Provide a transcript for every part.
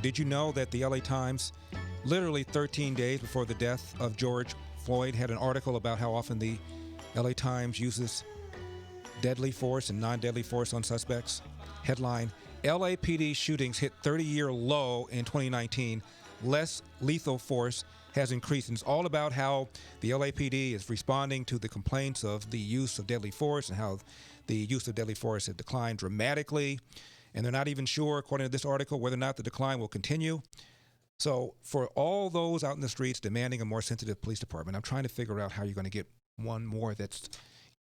Did you know that the LA Times, literally 13 days before the death of George Floyd, had an article about how often the LA Times uses deadly force and non-deadly force on suspects? Headline, LAPD shootings hit 30-year low in 2019. Less lethal force has increased. And it's all about how the LAPD is responding to the complaints of the use of deadly force and how the use of deadly force has declined dramatically. And they're not even sure, according to this article, whether or not the decline will continue. So for all those out in the streets demanding a more sensitive police department, I'm trying to figure out how you're going to get one more that's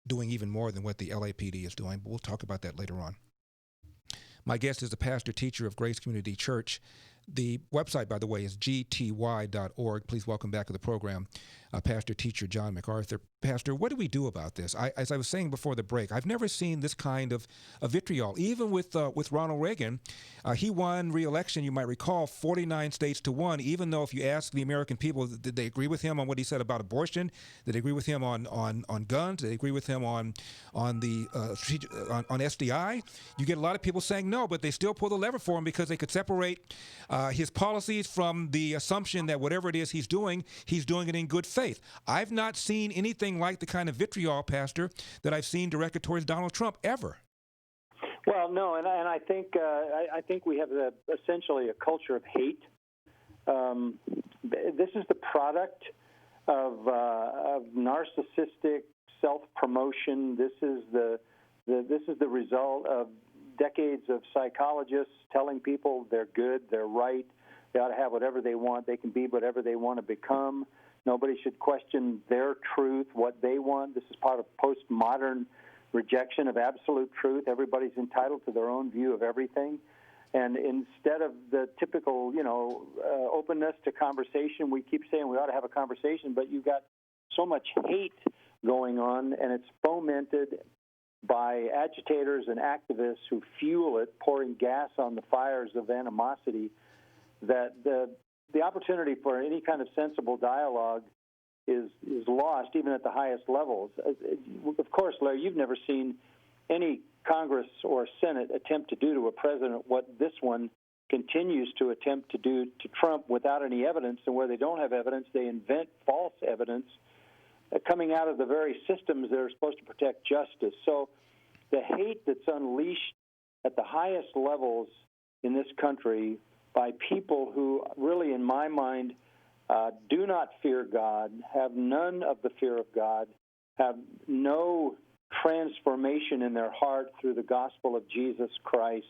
doing even more than what the LAPD is doing. But we'll talk about that later on. My guest is the pastor teacher of Grace Community Church. The website, by the way, is gty.org. Please welcome back to the program, pastor teacher John MacArthur. Pastor, what do we do about this? As I was saying before the break, I've never seen this kind of vitriol. Even with Ronald Reagan, he won re-election, you might recall, 49 states to 1, even though if you ask the American people, did they agree with him on what he said about abortion? Did they agree with him on guns? Did they agree with him on SDI? You get a lot of people saying no, but they still pull the lever for him because they could separate his policies from the assumption that whatever it is he's doing it in good faith. I've not seen anything like the kind of vitriol, Pastor, that I've seen directed towards Donald Trump ever. Well, no, and I think we have essentially a culture of hate. This is the product of narcissistic self-promotion. This is the result of decades of psychologists telling people they're good, they're right, they ought to have whatever they want, they can be whatever they want to become. Nobody should question their truth, what they want. This is part of postmodern rejection of absolute truth. Everybody's entitled to their own view of everything. And instead of the typical, openness to conversation, we keep saying we ought to have a conversation, but you've got so much hate going on, and it's fomented by agitators and activists who fuel it, pouring gas on the fires of animosity, that the opportunity for any kind of sensible dialogue is lost, even at the highest levels. Of course, Larry, you've never seen any Congress or Senate attempt to do to a president what this one continues to attempt to do to Trump without any evidence, and where they don't have evidence, they invent false evidence coming out of the very systems that are supposed to protect justice. So the hate that's unleashed at the highest levels in this country by people who really, in my mind, do not fear God, have none of the fear of God, have no transformation in their heart through the gospel of Jesus Christ,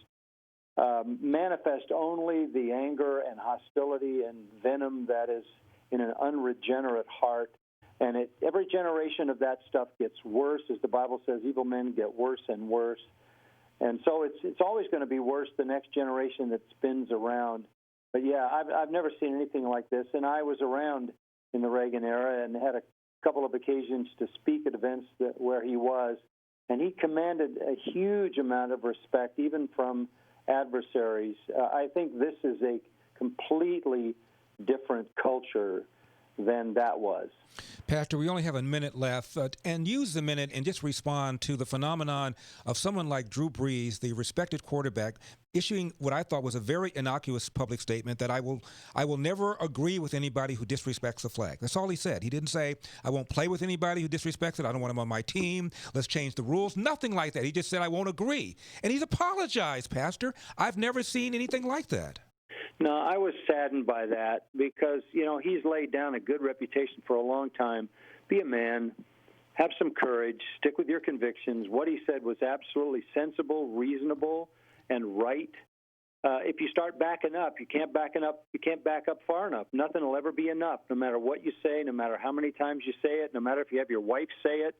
manifest only the anger and hostility and venom that is in an unregenerate heart. And every generation of that stuff gets worse. As the Bible says, evil men get worse and worse. And so it's always going to be worse the next generation that spins around. But, yeah, I've never seen anything like this. And I was around in the Reagan era and had a couple of occasions to speak at events where he was. And he commanded a huge amount of respect, even from adversaries. I think this is a completely different culture than that was. Pastor, we only have a minute left, and use the minute and just respond to the phenomenon of someone like Drew Brees, the respected quarterback, issuing what I thought was a very innocuous public statement that I will never agree with anybody who disrespects the flag. That's all he said. He didn't say, I won't play with anybody who disrespects it. I don't want him on my team. Let's change the rules. Nothing like that. He just said, I won't agree. And he's apologized, Pastor. I've never seen anything like that. No, I was saddened by that because, he's laid down a good reputation for a long time. Be a man, have some courage, stick with your convictions. What he said was absolutely sensible, reasonable, and right. If you start backing up, you can't back up far enough. Nothing will ever be enough, no matter what you say, no matter how many times you say it, no matter if you have your wife say it,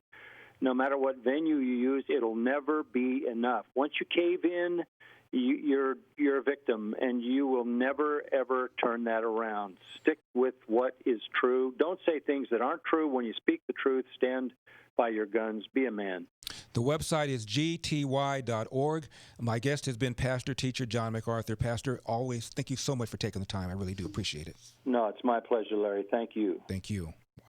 no matter what venue you use, it'll never be enough. Once you cave in, you're a victim, and you will never, ever turn that around. Stick with what is true. Don't say things that aren't true. When you speak the truth, stand by your guns. Be a man. The website is gty.org. My guest has been pastor teacher John MacArthur. Pastor, always thank you so much for taking the time. I really do appreciate it. No, it's my pleasure, Larry. Thank you. Thank you.